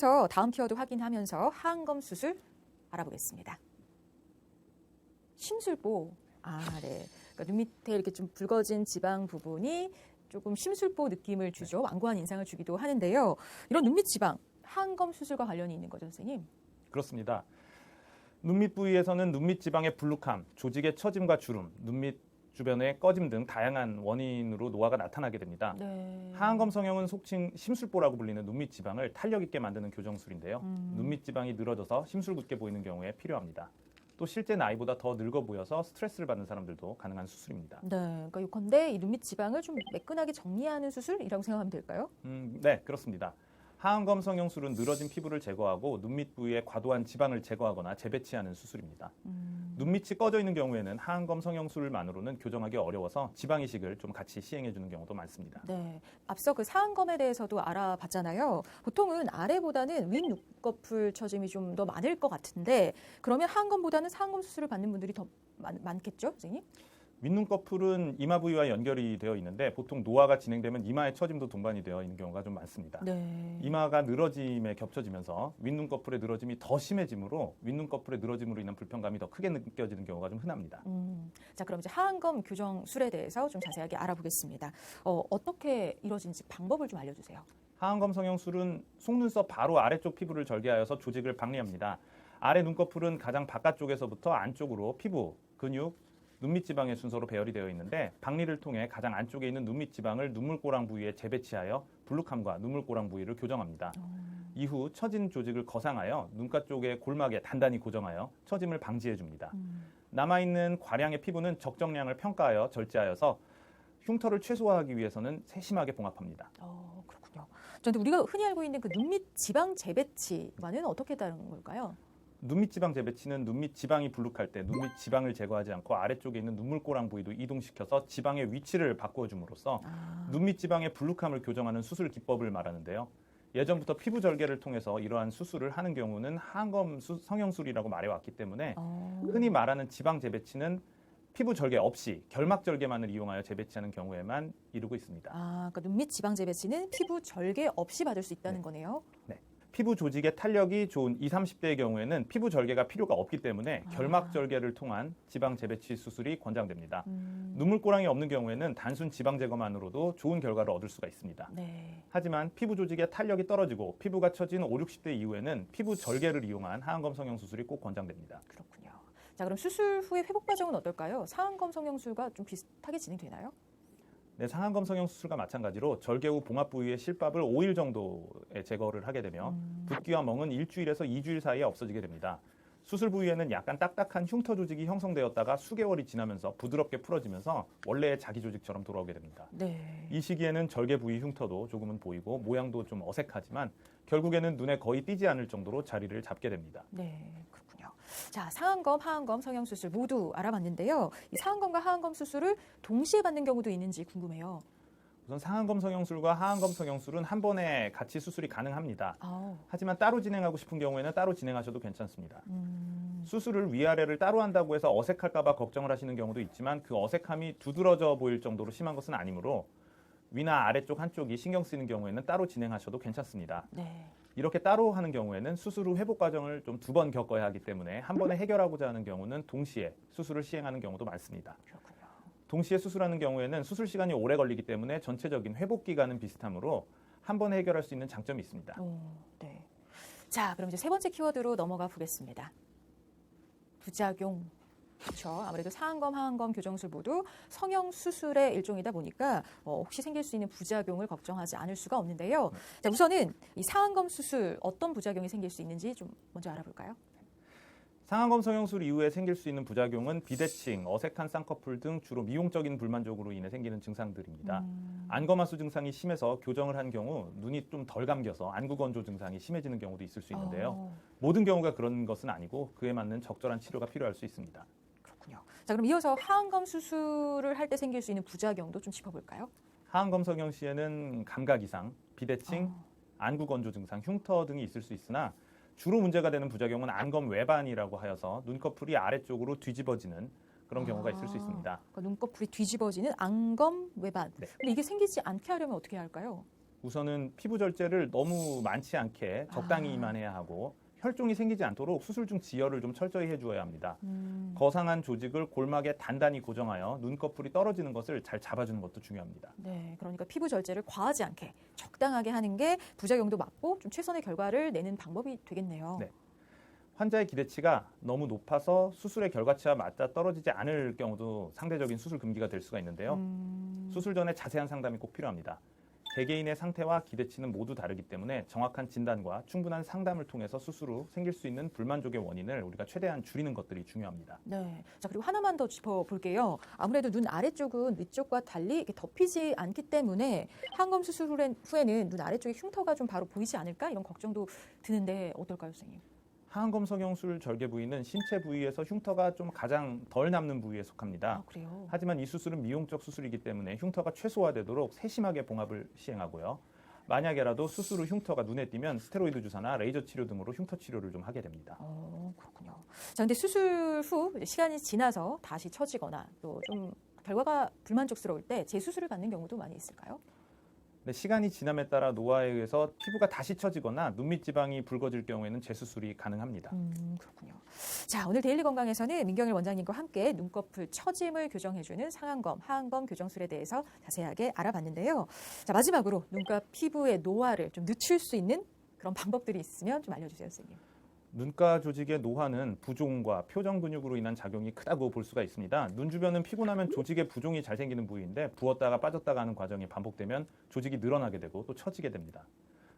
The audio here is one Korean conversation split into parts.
지금부터 다음 키워드 확인하면서 하안검 수술 알아보겠습니다. 심술보. 네. 그러니까 눈 밑에 이렇게 좀 붉어진 지방 부분이 조금 심술보 느낌을 주죠. 완고한 인상을 주기도 하는데요. 이런 눈밑 지방, 하안검 수술과 관련이 있는 거죠, 선생님? 그렇습니다. 눈밑 부위에서는 눈밑 지방의 불룩함, 조직의 처짐과 주름, 눈밑 주변의 꺼짐 등 다양한 원인으로 노화가 나타나게 됩니다. 네. 하안검 성형은 속칭 심술보라고 불리는 눈밑 지방을 탄력 있게 만드는 교정술인데요. 눈밑 지방이 늘어져서 심술궂게 보이는 경우에 필요합니다. 또 실제 나이보다 더 늙어 보여서 스트레스를 받는 사람들도 가능한 수술입니다. 네, 그러니까 요컨대 이 눈밑 지방을 좀 매끈하게 정리하는 수술이라고 생각하면 될까요? 네, 그렇습니다. 하안검 성형술은 늘어진 피부를 제거하고 눈밑 부위의 과도한 지방을 제거하거나 재배치하는 수술입니다. 눈밑이 꺼져 있는 경우에는 하안검 성형술만으로는 교정하기 어려워서 지방 이식을 좀 같이 시행해 주는 경우도 많습니다. 네, 앞서 그 사안검에 대해서도 알아봤잖아요. 보통은 아래보다는 윗 눈꺼풀 처짐이 좀 더 많을 것 같은데 그러면 하안검보다는 사안검 수술을 받는 분들이 더 많겠죠, 선생님? 윗눈꺼풀은 이마 부위와 연결이 되어 있는데 보통 노화가 진행되면 이마의 처짐도 동반이 되어 있는 경우가 좀 많습니다. 네. 이마가 늘어짐에 겹쳐지면서 윗눈꺼풀의 늘어짐이 더 심해지므로 윗눈꺼풀의 늘어짐으로 인한 불편감이 더 크게 느껴지는 경우가 좀 흔합니다. 자, 그럼 이제 하안검 교정술에 대해서 좀 자세하게 알아보겠습니다. 어떻게 이루어지는지 방법을 좀 알려주세요. 하안검 성형술은 속눈썹 바로 아래쪽 피부를 절개하여서 조직을 박리합니다. 아래 눈꺼풀은 가장 바깥쪽에서부터 안쪽으로 피부, 근육, 눈밑 지방의 순서로 배열이 되어 있는데 박리를 통해 가장 안쪽에 있는 눈밑 지방을 눈물꼬랑 부위에 재배치하여 불룩함과 눈물꼬랑 부위를 교정합니다. 이후 처진 조직을 거상하여 눈가 쪽의 골막에 단단히 고정하여 처짐을 방지해 줍니다. 남아있는 과량의 피부는 적정량을 평가하여 절제하여서 흉터를 최소화하기 위해서는 세심하게 봉합합니다. 그렇군요. 그런데 우리가 흔히 알고 있는 그 눈밑 지방 재배치와는 어떻게 다른 걸까요? 눈밑 지방 재배치는 눈밑 지방이 불룩할 때 눈밑 지방을 제거하지 않고 아래쪽에 있는 눈물꼬랑 부위도 이동시켜서 지방의 위치를 바꿔줌으로써 눈밑 지방의 불룩함을 교정하는 수술 기법을 말하는데요. 예전부터 피부 절개를 통해서 이러한 수술을 하는 경우는 하안검 성형술이라고 말해왔기 때문에 흔히 말하는 지방 재배치는 피부 절개 없이 결막 절개만을 이용하여 재배치하는 경우에만 이루고 있습니다. 그러니까 눈밑 지방 재배치는 피부 절개 없이 받을 수 있다는 거네요. 네. 피부 조직의 탄력이 좋은 20, 30대의 경우에는 피부 절개가 필요가 없기 때문에 결막 절개를 통한 지방 재배치 수술이 권장됩니다. 눈물꼬랑이 없는 경우에는 단순 지방 제거만으로도 좋은 결과를 얻을 수가 있습니다. 네. 하지만 피부 조직의 탄력이 떨어지고 피부가 처진 5, 60대 이후에는 피부 절개를 이용한 하안검 성형 수술이 꼭 권장됩니다. 그렇군요. 자, 그럼 수술 후의 회복 과정은 어떨까요? 사안검 성형술과 좀 비슷하게 진행되나요? 네, 상안검 성형 수술과 마찬가지로 절개 후 봉합 부위의 실밥을 5일 정도의 제거를 하게 되며 붓기와 멍은 일주일에서 2주일 사이에 없어지게 됩니다. 수술 부위에는 약간 딱딱한 흉터 조직이 형성되었다가 수개월이 지나면서 부드럽게 풀어지면서 원래의 자기 조직처럼 돌아오게 됩니다. 네. 이 시기에는 절개 부위 흉터도 조금은 보이고 모양도 좀 어색하지만 결국에는 눈에 거의 띄지 않을 정도로 자리를 잡게 됩니다. 네, 그렇군요. 자, 상안검, 하안검 성형수술 모두 알아봤는데요. 이 상안검과 하안검 수술을 동시에 받는 경우도 있는지 궁금해요. 우선 상안검 성형술과 하안검 성형술은 한 번에 같이 수술이 가능합니다. 아우. 하지만 따로 진행하고 싶은 경우에는 따로 진행하셔도 괜찮습니다. 수술을 위아래를 따로 한다고 해서 어색할까 봐 걱정을 하시는 경우도 있지만 그 어색함이 두드러져 보일 정도로 심한 것은 아니므로 위나 아래쪽 한쪽이 신경 쓰이는 경우에는 따로 진행하셔도 괜찮습니다. 네. 이렇게 따로 하는 경우에는 수술 후 회복 과정을 좀 2번 겪어야 하기 때문에 한 번에 해결하고자 하는 경우는 동시에 수술을 시행하는 경우도 많습니다. 그렇군요. 동시에 수술하는 경우에는 수술 시간이 오래 걸리기 때문에 전체적인 회복 기간은 비슷하므로 한 번에 해결할 수 있는 장점이 있습니다. 네. 자, 그럼 이제 세 번째 키워드로 넘어가 보겠습니다. 부작용. 그렇죠. 아무래도 사안검, 하안검 교정술 모두 성형 수술의 일종이다 보니까 혹시 생길 수 있는 부작용을 걱정하지 않을 수가 없는데요. 자, 우선은 이 사안검 수술 어떤 부작용이 생길 수 있는지 좀 먼저 알아볼까요? 상안검 성형술 이후에 생길 수 있는 부작용은 비대칭, 어색한 쌍꺼풀 등 주로 미용적인 불만족으로 인해 생기는 증상들입니다. 안검하수 증상이 심해서 교정을 한 경우 눈이 좀 덜 감겨서 안구건조 증상이 심해지는 경우도 있을 수 있는데요. 모든 경우가 그런 것은 아니고 그에 맞는 적절한 치료가 필요할 수 있습니다. 그렇군요. 자, 그럼 이어서 하안검 수술을 할 때 생길 수 있는 부작용도 좀 짚어볼까요? 하안검 성형 시에는 감각 이상, 비대칭, 안구건조 증상, 흉터 등이 있을 수 있으나 주로 문제가 되는 부작용은 안검 외반이라고 하여서 눈꺼풀이 아래쪽으로 뒤집어지는 그런 경우가 있을 수 있습니다. 그러니까 눈꺼풀이 뒤집어지는 안검 외반. 네. 근데 이게 생기지 않게 하려면 어떻게 해야 할까요? 우선은 피부 절제를 너무 많지 않게 적당히만 해야 하고 혈종이 생기지 않도록 수술 중 지혈을 좀 철저히 해주어야 합니다. 거상한 조직을 골막에 단단히 고정하여 눈꺼풀이 떨어지는 것을 잘 잡아주는 것도 중요합니다. 네, 그러니까 피부 절제를 과하지 않게 적당하게 하는 게 부작용도 막고 좀 최선의 결과를 내는 방법이 되겠네요. 네. 환자의 기대치가 너무 높아서 수술의 결과치와 맞아 떨어지지 않을 경우도 상대적인 수술 금기가 될 수가 있는데요. 수술 전에 자세한 상담이 꼭 필요합니다. 개개인의 상태와 기대치는 모두 다르기 때문에 정확한 진단과 충분한 상담을 통해서 수술 후 생길 수 있는 불만족의 원인을 우리가 최대한 줄이는 것들이 중요합니다. 네. 자, 그리고 하나만 더 짚어볼게요. 아무래도 눈 아래쪽은 위쪽과 달리 이렇게 덮이지 않기 때문에 항검 수술 후에는 눈 아래쪽에 흉터가 좀 바로 보이지 않을까? 이런 걱정도 드는데 어떨까요, 선생님? 하안검 성형술 절개 부위는 신체 부위에서 흉터가 좀 가장 덜 남는 부위에 속합니다. 아, 그래요? 하지만 이 수술은 미용적 수술이기 때문에 흉터가 최소화되도록 세심하게 봉합을 시행하고요. 만약에라도 수술 후 흉터가 눈에 띄면 스테로이드 주사나 레이저 치료 등으로 흉터 치료를 좀 하게 됩니다. 그렇군요. 자, 근데 수술 후 시간이 지나서 다시 처지거나 또 좀 결과가 불만족스러울 때 재수술을 받는 경우도 많이 있을까요? 네, 시간이 지남에 따라 노화에 의해서 피부가 다시 처지거나 눈밑 지방이 붉어질 경우에는 재수술이 가능합니다. 그렇군요. 자, 오늘 데일리 건강에서는 민경일 원장님과 함께 눈꺼풀 처짐을 교정해주는 상안검, 하안검 교정술에 대해서 자세하게 알아봤는데요. 자, 마지막으로 눈가 피부의 노화를 좀 늦출 수 있는 그런 방법들이 있으면 좀 알려주세요, 선생님. 눈가 조직의 노화는 부종과 표정 근육으로 인한 작용이 크다고 볼 수가 있습니다. 눈 주변은 피곤하면 조직의 부종이 잘 생기는 부위인데 부었다가 빠졌다가 하는 과정이 반복되면 조직이 늘어나게 되고 또 처지게 됩니다.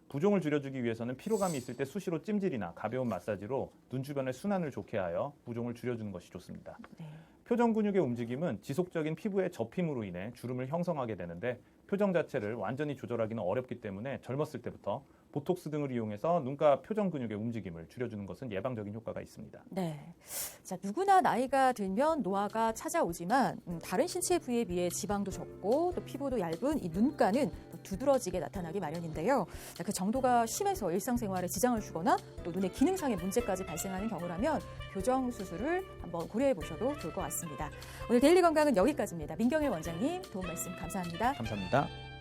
부종을 줄여주기 위해서는 피로감이 있을 때 수시로 찜질이나 가벼운 마사지로 눈 주변의 순환을 좋게 하여 부종을 줄여주는 것이 좋습니다. 네. 표정 근육의 움직임은 지속적인 피부의 접힘으로 인해 주름을 형성하게 되는데 표정 자체를 완전히 조절하기는 어렵기 때문에 젊었을 때부터 보톡스 등을 이용해서 눈가 표정 근육의 움직임을 줄여주는 것은 예방적인 효과가 있습니다. 네. 자, 누구나 나이가 들면 노화가 찾아오지만 다른 신체 부위에 비해 지방도 적고 또 피부도 얇은 이 눈가는 또 두드러지게 나타나기 마련인데요. 자, 그 정도가 심해서 일상생활에 지장을 주거나 또 눈의 기능상의 문제까지 발생하는 경우라면 교정 수술을 한번 고려해 보셔도 좋을 것 같습니다. 오늘 데일리 건강은 여기까지입니다. 민경일 원장님 도움 말씀 감사합니다. 감사합니다.